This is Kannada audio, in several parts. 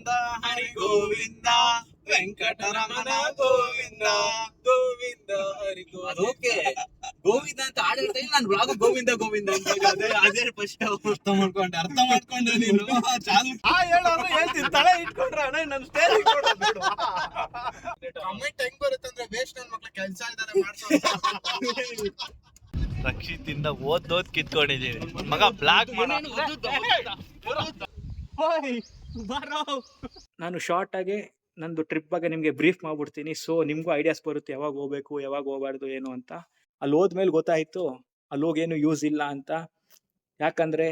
ಗೋವಿಂದ ಹರಿ ಗೋವಿಂದ ವೆಂಕಟರಮಣ ಗೋವಿಂದ ಗೋವಿಂದ ಹರಿ ಅದಕ್ಕೆ ಗೋವಿಂದ ಅಂತ ಆಡಿರ್ತಾ ಇಲ್ಲ. ನಾನು ಬ್ಲಾಗ್ ಗೋವಿಂದ ಗೋವಿಂದ ಅಂತ ಅದೇ ಫಸ್ಟ್ ಅರ್ಥ ಮಾಡ್ಕೊಂಡೆ ನೀನು ಚಾಲು ಹೇಳೋರು ಹೇಳ್ತೀನಿ. ತಲೆ ಇಟ್ಕೊಂಡ್ರೆ ಅಣ್ಣ ನನ್ನ ಸ್ಟೇಜ್ ಕಮೆಂಟ್ ಹೆಂಗ್ ಬರುತ್ತಂದ್ರೆ ವೇಸ್ಟ್ ನನ್ ಮಕ್ಳು ಕೆಲ್ಸ ಇದಾರೆ ಮಾಡ್ತಾರೆ. ರಕ್ಷಿತ್ ಇಂದ ಓದ್ ಕಿತ್ಕೊಂಡಿದೀವಿ ಮಗ ಬ್ಲಾಕ್ ನಾನು ಶಾರ್ಟ್ ಆಗಿ ನಂದು ಟ್ರಿಪ್ ಬಗ್ಗೆ ನಿಮಗೆ ಬ್ರೀಫ್ ಮಾಡ್ಬಿಡ್ತೀನಿ. ಸೊ ನಿಮಗೂ ಐಡಿಯಾಸ್ ಬರುತ್ತೆ ಯಾವಾಗ ಹೋಗ್ಬೇಕು ಯಾವಾಗ ಹೋಗ್ಬಾರ್ದು ಏನು ಅಂತ. ಅಲ್ಲಿ ಹೋದ್ಮೇಲೆ ಗೊತ್ತಾಯ್ತು ಅಲ್ಲಿ ಹೋಗೇನು ಯೂಸ್ ಇಲ್ಲ ಅಂತ. ಯಾಕಂದ್ರೆ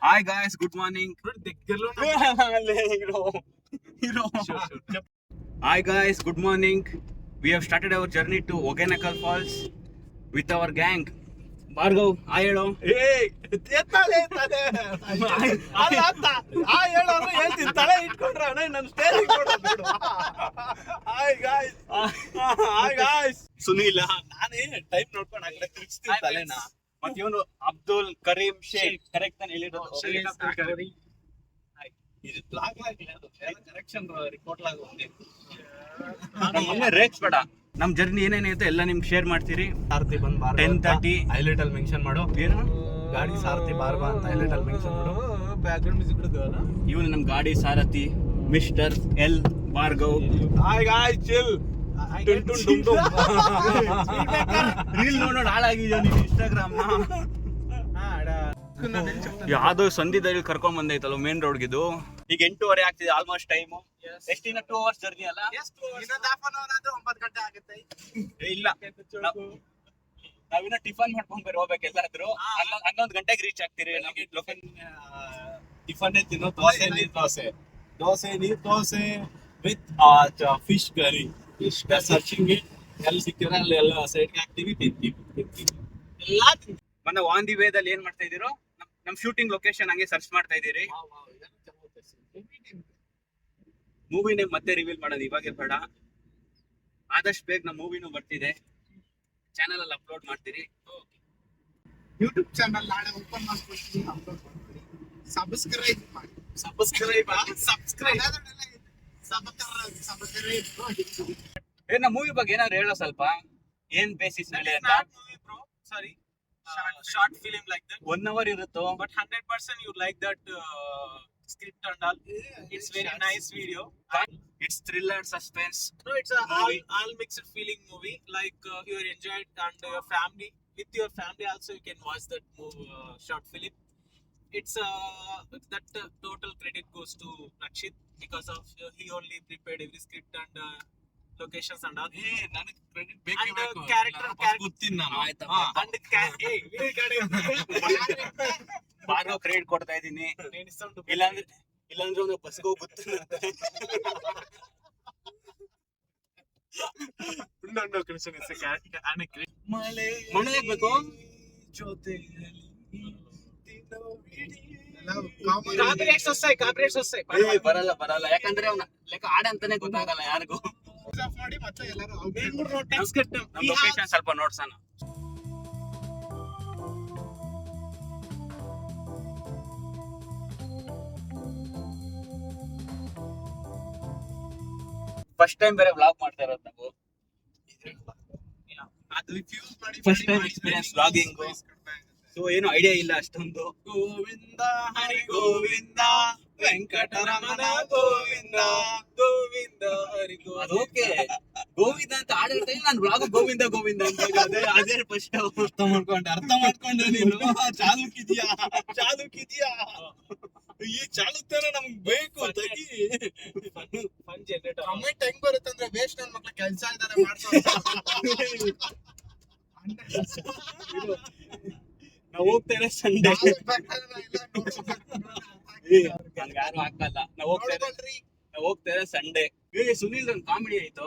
Hi guys, good morning. Hi guys, good morning. We have started our journey to Hogeneckal Falls with our gang. Bhargav, hi hello. ಹೇಳೋರು ಹೇಳ್ತೀನಿ. ತಲೆ ಇಟ್ಕೊಂಡ್ರೆ ಅಣ್ಣ ನನ್ನ ಸ್ಟೇಜ್ ಸುನೀಲ, ನಾನೇ ಟೈಮ್ ನೋಡ್ಕೊಂಡು ಆಗ್ಲೇ ತಿರ್ಗಿಸ್ತೀನಿ ತಲೆನ. ಮತ್ತೆ ಇವನು ಅಬ್ದುಲ್ ಕರೀಂ ಶೇಖ್. ಕರೆಕ್ಟ್ ತಾನೆ ಹೇಳಿರೋದು? ಇದು ಬ್ಲಾಗ್ ಆಗಿಲ್ಲ, ಅದು ಕರೆಕ್ಷನ್ ರಿಪೋರ್ಟ್ ಲಾಗ್ ಒಂದೇ. ನಮ್ಮನ್ನ ರೇಕ್ಸ್ ಬೇಡ. ನಮ್ ಜರ್ನಿ ಏನೇನೈತೆ ಎಲ್ಲ ನಿಮ್ಗೆ ಶೇರ್ ಮಾಡ್ತೀರಿ. ಸಾರಥಿ ಬಂದ್ 10:30 ಹೈಲೈಟ್ ಅಲ್ಲಿ ಮೆನ್ಷನ್ ಮಾಡು. ಏನು ಗಾಡಿ ಸಾರಥಿ ಬಾರ್ಬಾ ಅಂತ ಹೈಲೈಟ್ ಅಲ್ಲಿ ಮೆನ್ಷನ್ ಮಾಡು. ಬ್ಯಾಕ್ ಗ್ರೌಂಡ್ ಮ್ಯೂಸಿಕ್ ಇಡ್ತೀವಲ್ಲ. ಇವನು ನಮ್ ಗಾಡಿ ಸಾರಥಿ mister L Bhargav. Hi guys, chill. Reel ನೋಡೋಣ ಹಾಳಾಗಿದ್ಯಾ ನೀನು ಇನ್ಸ್ಟಾಗ್ರಾಮ್ ನ. ಯಾವ್ದೋ ಸಂಧಿದಲ್ಲಿ ಕರ್ಕೊಂಡ್ ಬಂದೈತಲ್ಲ ಮೇನ್ ರೋಡ್ಗಿದು. ಈಗ 8:30 ಆಗ್ತಿದೆ ಆಲ್ಮೋಸ್ಟ್ ಟೈಮ್. ಎಷ್ಟಿನ 2 hours ಜರ್ನಿ ಅಲ್ಲ? ಇನ್ನೊಂದು ಹಾಫ್ ಅನ್ ಅವರ್ ಆದ್ರೆ 9 ಗಂಟೆ ಆಗುತ್ತೆ. ಇಲ್ಲ, ನಾವಿನ್ನ ಟಿಫನ್ ಮಾಡ್ಕೊಂಡ್ ಬೇರೆ ಹೋಗ್ಬೇಕು ಎಲ್ಲಾದ್ರು. 11 ಗಂಟೆಗೆ ರೀಚ್ ಆಗ್ತೀರಿ. ನಮಗೆ ಟಿಫನ್ ತಿನ್ನೋ ದೋಸೆ ನೀರ್ ದೋಸೆ, ದೋಸೆ ನೀರ್ dosa with fish curry. Fish searching ಎಲ್ಲಿ ಸಿಕ್ಕಿದ್ರೆ ಅಲ್ಲಿ ಎಲ್ಲ ಸೈಡ್ಗೆ ಹಾಕ್ತಿವಿ, ತಿಂತೀವಿ ಎಲ್ಲ. ಮೊನ್ನೆ ಆನ್ ದಿ ವೇದಲ್ಲಿ ಏನ್ ಮಾಡ್ತಾ ಇದೀರೋ, ನಮ್ ಶೂಟಿಂಗ್ ಲೊಕೇಶನ್ ಹಂಗೆ ಸರ್ಚ್ ಮಾಡ್ತಾ ಇದೀರಿ. ಮೂವಿ ನೇಮ್ ಮತ್ತೆ ರಿವೀಲ್ ಮಾಡೋದು ಇವಾಗೆ ಬೇಡ. ಆದಷ್ಟು ಬೇಗ ನಮ್ಮ ಮೂವಿನೂ ಬರ್ತಿದೆ, ಚಾನೆಲ್ ಅಲ್ಲಿ ಅಪ್ಲೋಡ್ ಮಾಡ್ತೀರಿ. ಯೂಟ್ಯೂಬ್ ಚಾನಲ್ ನಾಳೆ ಓಪನ್ ಮಾಡ್ಕೊಡ್ತೀನಿ, ಅಪ್ಲೋಡ್ ಮಾಡ್ತೀನಿ. ಸಬ್ಸ್ಕ್ರೈಬ್ ಮಾಡಿ. ಸಬ್ಸ್ಕ್ರೈಬ್ ನಮ್ಮ ಮೂವಿ ಬಗ್ಗೆ ಏನಾದ್ರು ಹೇಳೋ ಸ್ವಲ್ಪ. ಏನ್ ಬೇಸಿಸ್ ಮೇಲೆ ಅಂತ. ಸಾರಿ, short film like that. 1 hour ಇರುತ್ತೋ. But 100% you like that script and all. It's very nice video. It's thriller, suspense. No, it's a all mixed feeling movie. Like you are enjoyed and your family, with your family also you can watch that short film. It's that total credit goes to Rakshit because of he only prepared every script and locations and all. ನನಗೆ ಕ್ರೆಡಿಟ್ ಬೇಕೇ ಬೇಕು. ಕ್ಯಾರೆಕ್ಟರ್ ಗೊತ್ತಿಲ್ಲ ನಾನು. and ಬಾರ್ಗವ್ ಕ್ರೆಡಿಟ್ ಕೊಡ್ತಾ ಇದೀನಿ. ಇಲ್ಲಾಂದ್ರೆ ಒಂದು ಬಸ್ಗೆ ಗೊತ್ತು. ಮಳೆ ಆಗ್ಬೇಕು ಬರಲ್ಲ ಯಾಕಂದ್ರೆ ಅವ್ನ ಲೆಕ್ಕ ಆಡ ಅಂತಾನೆ ಗೊತ್ತಾಗಲ್ಲ ಯಾರಿಗೂ. ಲೊಕೇಶನ್ ಸ್ವಲ್ಪ ನೋಡ್ಸೋಣ. ಫಸ್ಟ್ ಟೈಮ್ ಬೇರೆ ವ್ಲಾಗ್ ಮಾಡ್ತಾ ಇರೋದು ನಾವು. First time experience vlogging. So ಏನು ಐಡಿಯಾ ಇಲ್ಲ ಅಷ್ಟೊಂದು. ಗೋವಿಂದ ಹರಿ ಗೋವಿಂದ ವೆಂಕಟರಮಣ ಗೋವಿಂದ ಗೋವಿಂದ ಹರಿ ಅದಕ್ಕೆ ಗೋವಿಂದ ಅಂತ ಆಡಿರ್ತಾ ಇಲ್ಲ. ನಾನು ಬ್ಲಾಗ್ ಗೋವಿಂದ ಗೋವಿಂದ ಅಂತ ಅದೇ ಫಸ್ಟ್ ಅರ್ಥ ಮಾಡ್ಕೊಂಡೆ ನೀನು. ಚಾಲುಕಿದ್ಯಾ ಈ ಚಾಲುಕ್ತಾನೆ ನಮ್ಗೆ ಬೇಕು. ತಗಿ ಕಮೆಂಟ್ ಹೆಂಗ್ ಬರುತ್ತಂದ್ರೆ ವೇಸ್ಟ್ ನನ್ ಮಕ್ಳು ಕೆಲ್ಸ ಇದಾರೆ ಮಾಡ್ತಾರೆ. ನಾವು ಹೋಗ್ತೇವೆ ಸಂಡೇ. ಯಾರು ಹಾಕಲ್ಲ. ನಾವು ಹೋಗ್ತೇವೆ ಸಂಡೇ. ಸುನೀಲ್ ಒಂದು ಕಾಮಿಡಿ ಆಯ್ತು.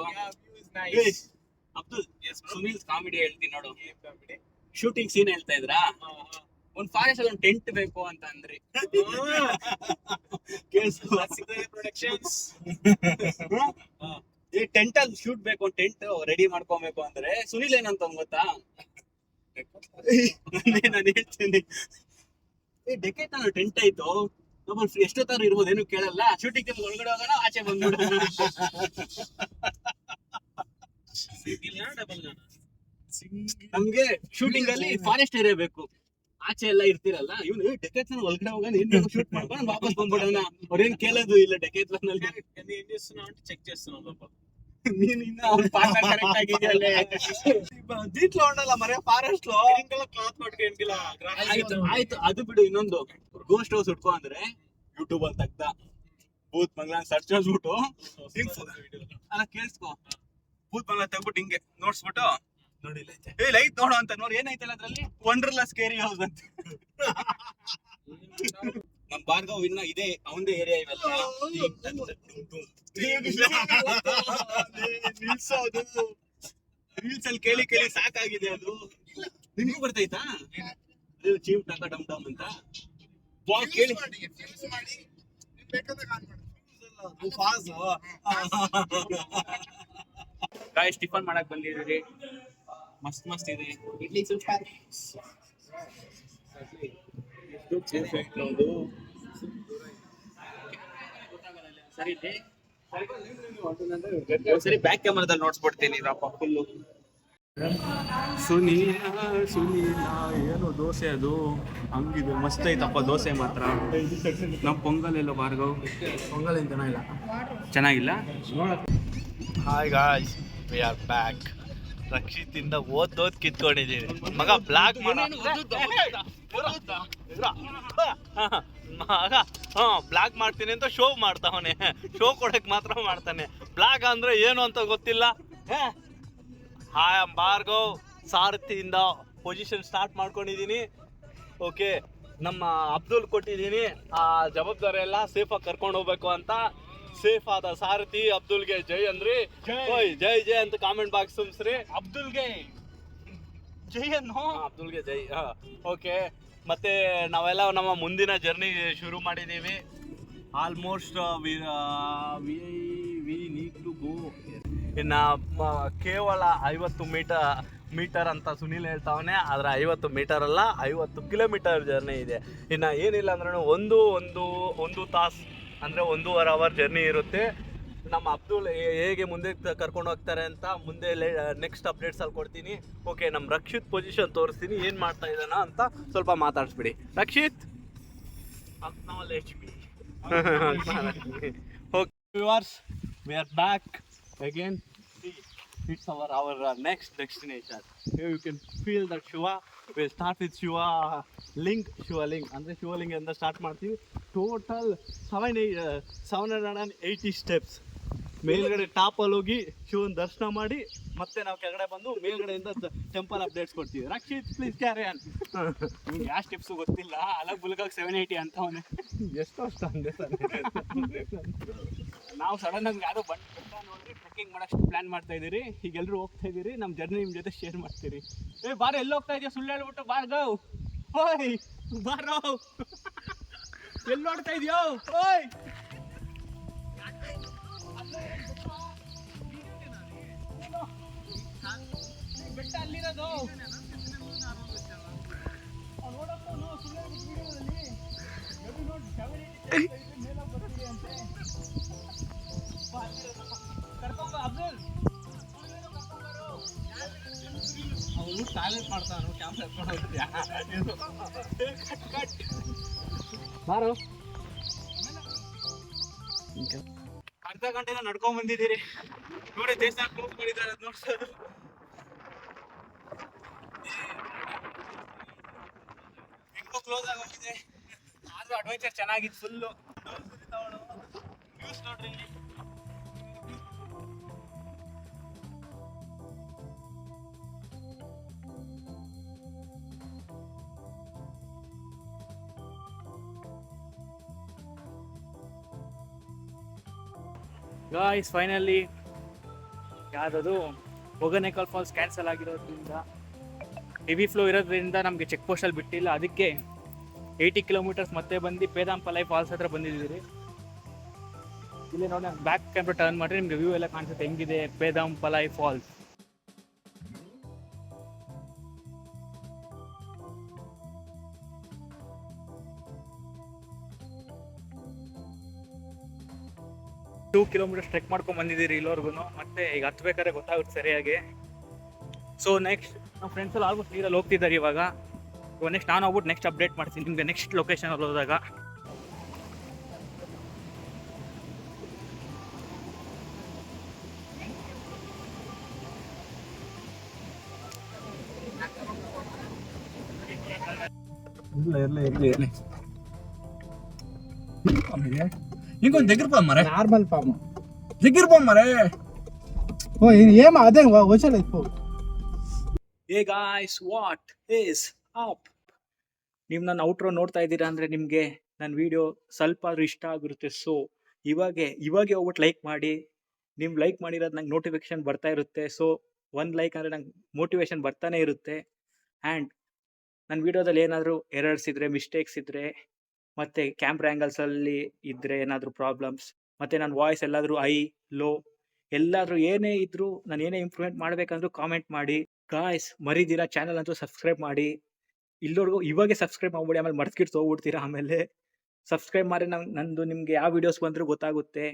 ಅಬ್ದುಲ್, ಸುನೀಲ್ ಕಾಮಿಡಿ ಹೇಳ್ತೀನಿ ನೋಡು. ಶೂಟಿಂಗ್ ಸೀನ್ ಹೇಳ್ತಾ ಇದ್ರಾ, ಒಂದ್ ಫಾರೆಸ್ಟ್ ಅಲ್ಲಿ ಒಂದು ಟೆಂಟ್ ಬೇಕು ಅಂತ ಅಂದ್ರಿ. ಈ ಟೆಂಟ್ ಅಲ್ಲಿ ಶೂಟ್ ಬೇಕು, ಟೆಂಟ್ ರೆಡಿ ಮಾಡ್ಕೊಬೇಕು ಅಂದ್ರೆ ಸುನಿಲ್ ಏನಂತ ಗೊತ್ತಾ? ನಾನು ಹೇಳ್ತೀನಿ, ಡೆಕೆಟ್ ನಾನು ಟೆಂಟ್ ಆಯ್ತು ನಮ್ಮಲ್ಲಿ ಎಷ್ಟೊತ್ತಾರು ಇರ್ಬೋದು, ಏನು ಕೇಳಲ್ಲ, ಶೂಟಿಂಗ್ ಒಳಗಡೆ ಹೋಗೋಣ, ಆಚೆ ಬಂದ್ಬಿಡೋಣ. ನಮ್ಗೆ ಶೂಟಿಂಗ್ ಅಲ್ಲಿ ಫಾರೆಸ್ಟ್ ಏರಿಯಾ ಬೇಕು, ಆಚೆ ಎಲ್ಲ ಇರ್ತಿರಲ್ಲ. ಇವ್ನು ಡೆಕೆತ್ ಒಳಗಡೆ ಹೋಗೋಣ, ಏನ್ ಶೂಟ್ ಮಾಡ್ಕೊಂಡು ವಾಪಸ್ ಬಂದ್ಬಿಡೋಣ. ಅವ್ರೇನ್ ಕೇಳೋದು ಇಲ್ಲ ಡೆಕೆತ್ ఏం చేస్తున్నావు అంటే చెక్ చేస్తున్నావు లోపల. ನೀನ್ ಇನ್ನ ಅವ್ನ ಪಾಠ ಕರೆಕ್ಟ್ ಆಗಿದೆಯಲ್ಲ. దీంట్లో ఉండాల మరే ఫారెస్ట్ లో గ్రీన్ కలర్ క్లాత్ పట్టుకేంటిలా ಆಯ್ತು ಅದು ಬಿಡು. ಇನ್ನೊಂದು ಗೋಸ್ಟ್ ಹೌಸ್ ಹುಡ್ಕೋ ಅಂದ್ರೆ ಯೂಟ್ಯೂಬ್ ಅಲ್ಲಿ ತೆಗ್ದ ಭೂತ್ ಬಂಗ್ಲಾ ಸರ್ಚ್ ಮಾಡ್ಬಿಟ್ಟು ಅಲ್ಲ ಕೇಳಿಸ್ಕೊ, ಭೂತ್ ಬಂಗ್ಲಾ ತೆಗ್ಬಿಟ್ಟು ಹಿಂಗೆ ನೋಡ್ಸ್ಬಿಟ್ಟು ನೋಡಿ ಲೈಟ್ ನೋಡು ಅಂತ ನೋಡಿ, ಏನೈತಲ್ಲ ಅದ್ರಲ್ಲಿ ವಂಡರ್ಲಾ ಸ್ಕೇರಿ ಹೌಸ್ ಅಂತ. ನಮ್ ಭಾರ್ಗವ್ ಇನ್ನ ಇದೆ ಅವಂದೇ ಏರಿಯಾ ಇವೆಲ್ಲ. ರೀಲ್ಸ್ ಅಲ್ಲಿ ಕೇಳಿ ಕೇಳಿ ಸಾಕಾಗಿದೆ ಅದು. ನಿಮ್ಗೂ ಬರ್ತೈತಾ ಚೀಮ್ ಟಕ ಡಮ್ ಡಮ್ ಅಂತ? ಕೇಳಿ ಗಾಯ್ಸ್, ಟಿಫನ್ ಮಾಡಕ್ ಬಂದಿದ್ದೀರಿ. ಮಸ್ತ್ ಮಸ್ತ್ ಇದೆ ಇಡ್ಲಿ, ಸೂಪರ್. ಸರಿ ಬ್ಯಾಕ್ ಕ್ಯಾಮರಾದಲ್ಲಿ ನೋಡ್ಸ್ಬಿಡ್ತೀನಿ ಫುಲ್ಲು. ಸುನೀಲ ಏನು ದೋಸೆ ಅದು ಹಂಗಿದೆ, ಮಸ್ತ್ ಐತಪ್ಪ ದೋಸೆ ಮಾತ್ರ. ನಮ್ಮ ಪೊಂಗಲ್ ಎಲ್ಲ ಭಾರ್ಗವ್ ಪೊಂಗಲ್ ಏನು ಚೆನ್ನಾಗಿಲ್ಲ. Hi guys, we are back. Rakshit ಇಂದ ಓದ್ ಕಿತ್ಕೊಂಡಿದೀವಿ. ಮಗ ಬ್ಲಾಗ್ ಮಗ ಬ್ಲಾಗ್ ಮಾಡ್ತೀನಿ ಅಂತ ಶೋ ಮಾಡ್ತಾವನೆ. ಶೋ ಕೊಡಕ್ ಮಾತ್ರ ಮಾಡ್ತಾನೆ. ಬ್ಲಾಗ್ ಅಂದ್ರೆ ಏನು ಅಂತ ಗೊತ್ತಿಲ್ಲ. ಹಾಯ್ ಭಾರ್ಗವ್, ಸಾರಥಿಯಿಂದ ಪೊಸಿಷನ್ ಸ್ಟಾರ್ಟ್ ಮಾಡ್ಕೊಂಡಿದ್ದೀನಿ. ಓಕೆ, ನಮ್ಮ ಅಬ್ದುಲ್ ಕೊಟ್ಟಿದ್ದೀನಿ ಆ ಜವಾಬ್ದಾರಿ ಎಲ್ಲ ಸೇಫಾಗಿ ಕರ್ಕೊಂಡು ಹೋಗ್ಬೇಕು ಅಂತ. ಸೇಫ್ ಆದ ಸಾರಥಿ ಅಬ್ದುಲ್ಗೆ ಜೈ ಅಂದ್ರಿ. ಜೈ ಜೈ ಅಂತ ಕಾಮೆಂಟ್ ಬಾಕ್ಸ್ ತುಂಬಿಸ್ರಿ. ಅಬ್ದುಲ್ಗೆ ಜೈ ಅನ್ನೋ, ಅಬ್ದುಲ್ಗೆ ಜೈ. ಓಕೆ, ಮತ್ತೆ ನಾವೆಲ್ಲ ನಮ್ಮ ಮುಂದಿನ ಜರ್ನಿ ಶುರು ಮಾಡಿದ್ದೀವಿ. Almost we need to go. ಇನ್ನು ಕೇವಲ 50 ಮೀಟರ್ ಅಂತ ಸುನೀಲ್ ಹೇಳ್ತಾವನೆ, ಆದರೆ 50 ಮೀಟರ್ ಅಲ್ಲ, 50 ಕಿಲೋಮೀಟರ್ ಜರ್ನಿ ಇದೆ. ಇನ್ನು ಏನಿಲ್ಲ ಅಂದ್ರೆ ಒಂದು ತಾಸು ಅಂದರೆ 1.5 ಅವರ್ ಜರ್ನಿ ಇರುತ್ತೆ. ನಮ್ಮ ಅಬ್ದುಲ್ ಹೇಗೆ ಮುಂದೆ ಕರ್ಕೊಂಡು ಹೋಗ್ತಾರೆ ಅಂತ ಮುಂದೆ ನೆಕ್ಸ್ಟ್ ಅಪ್ಡೇಟ್ಸಲ್ಲಿ ಕೊಡ್ತೀನಿ. ಓಕೆ, ನಮ್ಮ ರಕ್ಷಿತ್ ಪೊಸಿಷನ್ ತೋರಿಸ್ತೀನಿ, ಏನು ಮಾಡ್ತಾ ಇದ್ದಾನ ಅಂತ ಸ್ವಲ್ಪ ಮಾತಾಡಿಸ್ಬಿಡಿ. Rakshit, acknowledge me. Okay viewers, we are back again. It's our next destination. Here you can feel that Shiva. We'll start with Shiva Ling ಅಂದ್ರೆ ಶಿವಲಿಂಗದಿಂದ ಸ್ಟಾರ್ಟ್ ಮಾಡ್ತೀವಿ. Total 780 steps. ಮೇಲ್ಗಡೆ ಟಾಪಲ್ಲಿ ಹೋಗಿ ಶಿವನ ದರ್ಶನ ಮಾಡಿ ಮತ್ತೆ ನಾವು ಕೆಳಗಡೆ ಬಂದು ಮೇಲ್ಗಡೆಯಿಂದ ಟೆಂಪಲ್ ಅಪ್ಡೇಟ್ಸ್ ಕೊಡ್ತೀವಿ. Rakshit please carry on. ನಿಮ್ಗೆ ಯಾವ ಸ್ಟೆಪ್ಸು ಗೊತ್ತಿಲ್ಲ, ಅಲಗ್ ಬುಲ್ಗಾಗಿ 780 ಅಂತ ಅವನೇ. ಎಷ್ಟು ಅಷ್ಟು ಹಂಗೆ ನಾವು ಸಡನ್ ಆಗಿ ಯಾರೋ ಬಂದು ನೋಡಿ ಟ್ರೆಕ್ಕಿಂಗ್ ಮಾಡಕ್ಕೆ ಪ್ಲಾನ್ ಮಾಡ್ತಾ ಇದೀರಿ. ಈಗ ಎಲ್ಲರೂ ಹೋಗ್ತಾ ಇದೀರಿ, ನಮ್ಮ ಜರ್ನಿ ನಿಮ್ಮ ಜೊತೆ ಶೇರ್ ಮಾಡ್ತೀರಿ. ಬಾರ, ಎಲ್ಲಿ ಹೋಗ್ತಾ ಇದೆಯಾ? ಸುಳ್ಳು ಹೇಳ್ಬಿಟ್ಟು ಭಾರ್ಗವ್. ಓಯ್ ಬಾರೋ, ಎಲ್ಲಿ ನೋಡ್ತಾ ಇದೆಯೋ? ಓಯ್ ಬೆಟ್ಟ ಅಲ್ಲಿರೋದು. ಅವನು ಟಾಯ್ಲೆಟ್ ಮಾಡ್ತಾನು, ಕ್ಯಾಮ್ರಾ ಎತ್ಕೊಂಡು ಹೋಗ್ತೀಯಾ? ಬಾರೋ. ಅರ್ಧ ಗಂಟೆನ ನಡ್ಕೊಂಡ್ ಬಂದಿದ್ದೀರಿ ನೋಡಿ. ದೇವಸ್ಥಾನ ಕ್ಲೋಸ್ ಮಾಡಿದ್ದಾರೆ, ಅದು ನೋಡ್ಸೋದು. ಹೆಂಗೋ ಕ್ಲೋಸ್ ಆಗೋಗಿದೆ, ಆದ್ರೂ ಅಡ್ವೆಂಚರ್ ಚೆನ್ನಾಗಿತ್ತು ಫುಲ್ಲು. ನ್ಯೂಸ್ ನೋಡ್ರಿ ಇಲ್ಲಿ. ಗಾಯ್ಸ್, ಫೈನಲಿ ಯಾವುದದು ಹೊಗನೇಕಲ್ ಫಾಲ್ಸ್ ಕ್ಯಾನ್ಸಲ್ ಆಗಿರೋದ್ರಿಂದ, ಹೆವಿ ಫ್ಲೋ ಇರೋದ್ರಿಂದ ನಮಗೆ ಚೆಕ್ ಪೋಸ್ಟಲ್ಲಿ ಬಿಟ್ಟಿಲ್ಲ. ಅದಕ್ಕೆ 80 ಕಿಲೋಮೀಟರ್ಸ್ ಮತ್ತೆ ಬಂದು ಪೇದಾಂಪಲೈ ಫಾಲ್ಸ್ ಹತ್ರ ಬಂದಿದ್ದೀರಿ. ಇಲ್ಲಿ ನೋಡಿ ನಾನು ಬ್ಯಾಕ್ ಕ್ಯಾಮ್ರಾ ಟರ್ನ್ ಮಾಡಿದ್ರೆ ನಿಮ್ಗೆ ವ್ಯೂ ಎಲ್ಲ ಕಾಣಿಸುತ್ತೆ ಹೆಂಗಿದೆ ಪೇದಂಪಲೈ ಫಾಲ್ಸ್. ಟೂ ಕಿಲೋಮೀಟರ್ಸ್ ಟ್ರೆಕ್ ಮಾಡ್ಕೊಂಡು ಬಂದಿದ್ದೀರಿ ಇಲ್ಲವರೆಗೂ. ಮತ್ತೆ ಈಗ ಹತ್ಬೇಕಾದ್ರೆ ಗೊತ್ತಾಗುತ್ತೆ ಸರಿಯಾಗಿ. ಸೊ ನೆಕ್ಸ್ಟ್ ನಮ್ಮ ಫ್ರೆಂಡ್ಸ್ ಎಲ್ಲ ಆಲ್ಮೋಸ್ಟ್ ನೀರಲ್ಲಿ ಹೋಗ್ತಿದ್ದಾರೆ ಇವಾಗ ನೆಕ್ಸ್ಟ್ ನಾನು ಹೋಗ್ಬಿಟ್ಟು ನೆಕ್ಸ್ಟ್ ಅಪ್ಡೇಟ್ ಮಾಡ್ತೀನಿ ನಿಮಗೆ ನೆಕ್ಸ್ಟ್ ಲೊಕೇಶನಲ್ಲಿ ಹೋದಾಗ. ఇర్లే ఇంకొంచెం దగ్గర పో మరే నార్మల్ పాము దగ్గర పో మరే ఓ ఏం అదే వచ్చలేదు పో. Hey guys what is up. ನೀವು ನನ್ನ ಔಟ್ರೋ ನೋಡ್ತಾ ಇದ್ದೀರಾ ಅಂದರೆ ನಿಮಗೆ ನನ್ನ ವಿಡಿಯೋ ಸ್ವಲ್ಪ ಆದ್ರೂ ಇಷ್ಟ ಆಗಿರುತ್ತೆ. ಸೊ ಇವಾಗೆ ಹೋಗ್ಬಿಟ್ಟು ಲೈಕ್ ಮಾಡಿ. ನೀವು ಲೈಕ್ ಮಾಡಿರೋದು ನಂಗೆ ನೋಟಿಫಿಕೇಶನ್ ಬರ್ತಾ ಇರುತ್ತೆ. ಸೊ 1 ಲೈಕ್ ಅಂದರೆ ನಂಗೆ ಮೋಟಿವೇಶನ್ ಬರ್ತಾನೆ ಇರುತ್ತೆ. ಆ್ಯಂಡ್ ನನ್ನ ವಿಡಿಯೋದಲ್ಲಿ ಏನಾದರೂ ಎರರ್ಸ್ ಇದ್ದರೆ, ಮಿಸ್ಟೇಕ್ಸ್ ಇದ್ದರೆ, ಮತ್ತು ಕ್ಯಾಮ್ರಾ ಆ್ಯಂಗಲ್ಸಲ್ಲಿ ಇದ್ದರೆ ಏನಾದರೂ ಪ್ರಾಬ್ಲಮ್ಸ್, ಮತ್ತು ನನ್ನ ವಾಯ್ಸ್ ಎಲ್ಲಾದರೂ ಲೋ ಎಲ್ಲಾದರೂ ಏನೇ ಇದ್ದರೂ ನಾನು ಏನೇ ಇಂಪ್ರೂವ್ಮೆಂಟ್ ಮಾಡಬೇಕಂದ್ರೂ ಕಾಮೆಂಟ್ ಮಾಡಿ. ಗಾಯ್ಸ್ ಮರಿದಿರಾ ಚಾನಲ್ ಅಂತೂ ಸಬ್ಸ್ಕ್ರೈಬ್ ಮಾಡಿ. ಇಲ್ಲೋರ್ಗೂ ಇವಾಗೆ ಸಬ್ಸ್ಕ್ರೈಬ್ ಮಾಡ್ಬಿಡಿ, ಆಮೇಲೆ ಮರ್ತ್ಕಿಟ್ಟು ಹೋಗ್ಬಿಡ್ತೀರಾ. ಆಮೇಲೆ ಸಬ್ಸ್ಕ್ರೈಬ್ ಮಾಡಿ ನಂದು ನಿಮಗೆ ಯಾವ ವೀಡಿಯೋಸ್ ಬಂದರೂ ಗೊತ್ತಾಗುತ್ತೆ.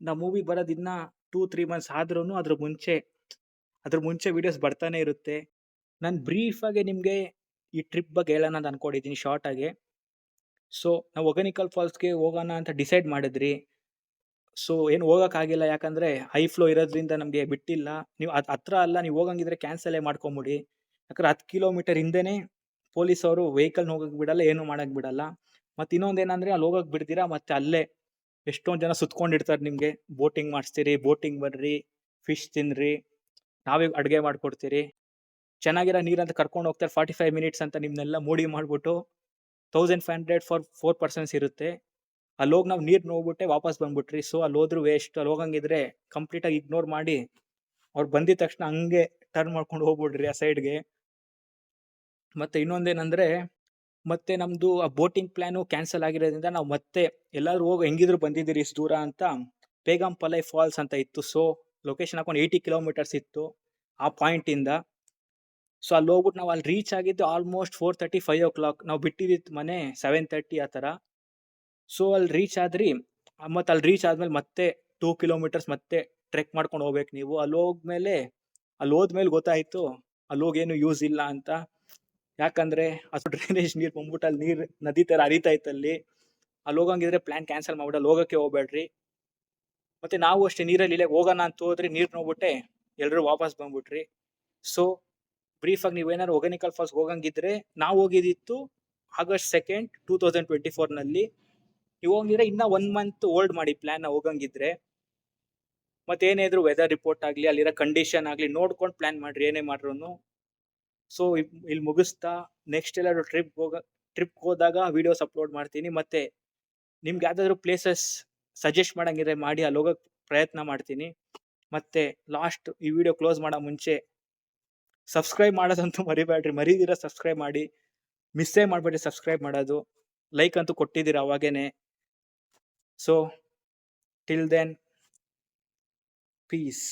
ನಾವು ಮೂವಿ ಬರೋದಿನ್ನ 2-3 ಮಂತ್ಸ್ ಆದ್ರೂ ಅದ್ರ ಮುಂಚೆ ವೀಡಿಯೋಸ್ ಬರ್ತಾನೆ ಇರುತ್ತೆ. ನಾನು ಬ್ರೀಫಾಗಿ ನಿಮಗೆ ಈ ಟ್ರಿಪ್ ಬಗ್ಗೆ ಹೇಳೋಣ ಅಂತ ಅಂದ್ಕೊಂಡಿದ್ದೀನಿ ಶಾರ್ಟಾಗಿ. ಸೊ ನಾವು ಒಗನಿಕಲ್ ಫಾಲ್ಸ್ಗೆ ಹೋಗೋಣ ಅಂತ ಡಿಸೈಡ್ ಮಾಡಿದ್ರಿ. ಸೊ ಏನು ಹೋಗೋಕ್ಕಾಗಿಲ್ಲ, ಯಾಕಂದರೆ ಹೈ ಫ್ಲೋ ಇರೋದ್ರಿಂದ ನಮಗೆ ಬಿಟ್ಟಿಲ್ಲ. ನೀವು ಅದು ಹತ್ರ ಅಲ್ಲ, ನೀವು ಹೋಗಂಗಿದ್ರೆ ಕ್ಯಾನ್ಸಲೇ ಮಾಡ್ಕೊಂಬಿಡಿ. ಯಾಕಂದ್ರೆ 10 ಕಿಲೋಮೀಟರ್ ಹಿಂದೆನೇ ಪೊಲೀಸ್ ಅವರು ವೆಹಿಕಲ್ನ ಹೋಗಕ್ಕೆ ಬಿಡಲ್ಲ, ಏನು ಮಾಡಕ್ಕೆ ಬಿಡಲ್ಲ. ಮತ್ತು ಇನ್ನೊಂದೇನಂದರೆ ಅಲ್ಲಿ ಹೋಗಕ್ಕೆ ಬಿಡ್ತೀರಾ, ಮತ್ತು ಅಲ್ಲೇ ಎಷ್ಟೊಂದು ಜನ ಸುತ್ಕೊಂಡಿರ್ತಾರೆ. ನಿಮಗೆ ಬೋಟಿಂಗ್ ಮಾಡಿಸ್ತೀರಿ, ಬೋಟಿಂಗ್ ಬರ್ರಿ, ಫಿಶ್ ತಿನ್ನಿರಿ, ನಾವೇ ಅಡುಗೆ ಮಾಡಿಕೊಡ್ತೀರಿ. ಚೆನ್ನಾಗಿರೋ ನೀರಂತ ಕರ್ಕೊಂಡು ಹೋಗ್ತಾರೆ. 45 ಮಿನಿಟ್ಸ್ ಅಂತ ನಿಮ್ಮನ್ನೆಲ್ಲ ಮೋಡಿ ಮಾಡಿಬಿಟ್ಟು 1500 ಫಾರ್ 4 ಪರ್ಸನ್ಸ್ ಇರುತ್ತೆ. ಅಲ್ಲಿ ಹೋಗಿ ನಾವು ನೀರು ನೋಡ್ಬಿಟ್ಟೆ ವಾಪಸ್ ಬಂದ್ಬಿಟ್ರಿ. ಸೊ ಅಲ್ಲಿ ಹೋದ್ರೂ ವೇಸ್ಟ್. ಅಲ್ಲಿ ಹೋಗಂಗಿದ್ರೆ ಕಂಪ್ಲೀಟಾಗಿ ಇಗ್ನೋರ್ ಮಾಡಿ ಅವ್ರು ಬಂದಿದ ತಕ್ಷಣ ಹಂಗೆ ಟರ್ನ್ ಮಾಡ್ಕೊಂಡು ಹೋಗ್ಬಿಡ್ರಿ ಆ ಸೈಡ್ಗೆ. ಮತ್ತು ಇನ್ನೊಂದೇನೆಂದರೆ ಮತ್ತೆ ನಮ್ಮದು ಆ ಬೋಟಿಂಗ್ ಪ್ಲ್ಯಾನು ಕ್ಯಾನ್ಸಲ್ ಆಗಿರೋದ್ರಿಂದ ನಾವು ಮತ್ತೆ ಎಲ್ಲರೂ ಹೋಗಿ ಹೆಂಗಿದ್ರು ಬಂದಿದ್ದೀರಿ ಇಷ್ಟು ದೂರ ಅಂತ ಪೇಗಂಪಲೈ ಫಾಲ್ಸ್ ಅಂತ ಇತ್ತು. ಸೊ ಲೊಕೇಶನ್ ಹಾಕೊಂಡು 80 ಕಿಲೋಮೀಟರ್ಸ್ ಇತ್ತು ಆ ಪಾಯಿಂಟಿಂದ. ಸೊ ಅಲ್ಲಿ ಹೋಗ್ಬಿಟ್ಟು ನಾವು ಅಲ್ಲಿ ರೀಚ್ ಆಗಿದ್ದು ಆಲ್ಮೋಸ್ಟ್ 4:30, 5 o'clock. ನಾವು ಬಿಟ್ಟಿದ್ದು ಮನೆ 7:30 ಆ ಥರ. ಸೊ ಅಲ್ಲಿ ರೀಚ್ ಆದ್ರಿ. ಮತ್ತು ಅಲ್ಲಿ ರೀಚ್ ಆದಮೇಲೆ ಮತ್ತೆ 2 ಕಿಲೋಮೀಟರ್ಸ್ ಮತ್ತೆ ಟ್ರೆಕ್ ಮಾಡ್ಕೊಂಡು ಹೋಗ್ಬೇಕು ನೀವು. ಅಲ್ಲಿ ಹೋದ್ಮೇಲೆ ಗೊತ್ತಾಯಿತು ಅಲ್ಲಿ ಹೋಗಿ ಏನು ಯೂಸ್ ಇಲ್ಲ ಅಂತ. ಯಾಕಂದರೆ ಅದು ಡ್ರೈನೇಜ್ ನೀರು ಬಂದ್ಬಿಟ್ಟು ಅಲ್ಲಿ ನೀರು ನದಿ ಥರ ಹರಿತಾ ಇತ್ತು ಅಲ್ಲಿ ಹೋಗಂಗಿದ್ರೆ ಪ್ಲ್ಯಾನ್ ಕ್ಯಾನ್ಸಲ್ ಮಾಡ್ಬಿಟ್ಟು ಅಲ್ಲಿ ಹೋಗೋಕ್ಕೆ ಹೋಗ್ಬೇಡ್ರಿ. ಮತ್ತು ನಾವು ಅಷ್ಟೇ ನೀರಲ್ಲಿ ಇಲ್ಲೇ ಹೋಗೋಣ ಅಂತ ಹೋದ್ರಿ, ನೀರು ನೋಡ್ಬಿಟ್ಟೆ ಎಲ್ಲರೂ ವಾಪಸ್ ಬಂದ್ಬಿಟ್ರಿ. ಸೊ ಬ್ರೀಫಾಗಿ ನೀವೇನಾದ್ರು ಒಗನಿಕಲ್ ಫಾಲ್ಸ್ ಹೋಗಂಗಿದ್ರೆ ನಾವು ಹೋಗಿದ್ದಿತ್ತು August 2nd, 2024ನಲ್ಲಿ. ನೀವು ಹೋಗಿದ್ರೆ ಇನ್ನೂ 1 ಮಂತ್ ಓಲ್ಡ್ ಮಾಡಿ ಪ್ಲ್ಯಾನ್ನ ಹೋಗಂಗಿದ್ರೆ. ಮತ್ತೇನೇ ಇದ್ರು ವೆದರ್ ರಿಪೋರ್ಟ್ ಆಗಲಿ, ಅಲ್ಲಿರೋ ಕಂಡೀಷನ್ ಆಗಲಿ ನೋಡ್ಕೊಂಡು ಪ್ಲ್ಯಾನ್ ಮಾಡಿರಿ ಏನೇ ಮಾಡ್ರೂ. ಸೊ ಇಲ್ಲಿ ಮುಗಿಸ್ತಾ ನೆಕ್ಸ್ಟ್ ಎಲ್ಲಾದರೂ ಟ್ರಿಪ್ಗೆ ಹೋದಾಗ ವೀಡಿಯೋಸ್ ಅಪ್ಲೋಡ್ ಮಾಡ್ತೀನಿ. ಮತ್ತು ನಿಮ್ಗೆ ಯಾವುದಾದ್ರೂ ಪ್ಲೇಸಸ್ ಸಜೆಸ್ಟ್ ಮಾಡಂಗಿದ್ರೆ ಮಾಡಿ, ಅಲ್ಲಿ ಹೋಗೋಕ್ಕೆ ಪ್ರಯತ್ನ ಮಾಡ್ತೀನಿ. ಮತ್ತು ಲಾಸ್ಟ್ ಈ ವಿಡಿಯೋ ಕ್ಲೋಸ್ ಮಾಡೋ ಮುಂಚೆ ಸಬ್ಸ್ಕ್ರೈಬ್ ಮಾಡೋದಂತೂ ಮರಿದಿರ ಸಬ್ಸ್ಕ್ರೈಬ್ ಮಾಡಿ. ಮಿಸ್ಸೇ ಮಾಡಬೇಡಿ ಸಬ್ಸ್ಕ್ರೈಬ್ ಮಾಡೋದು. ಲೈಕ್ ಅಂತೂ ಕೊಟ್ಟಿದ್ದೀರ ಅವಾಗೇನೆ. So till then piece.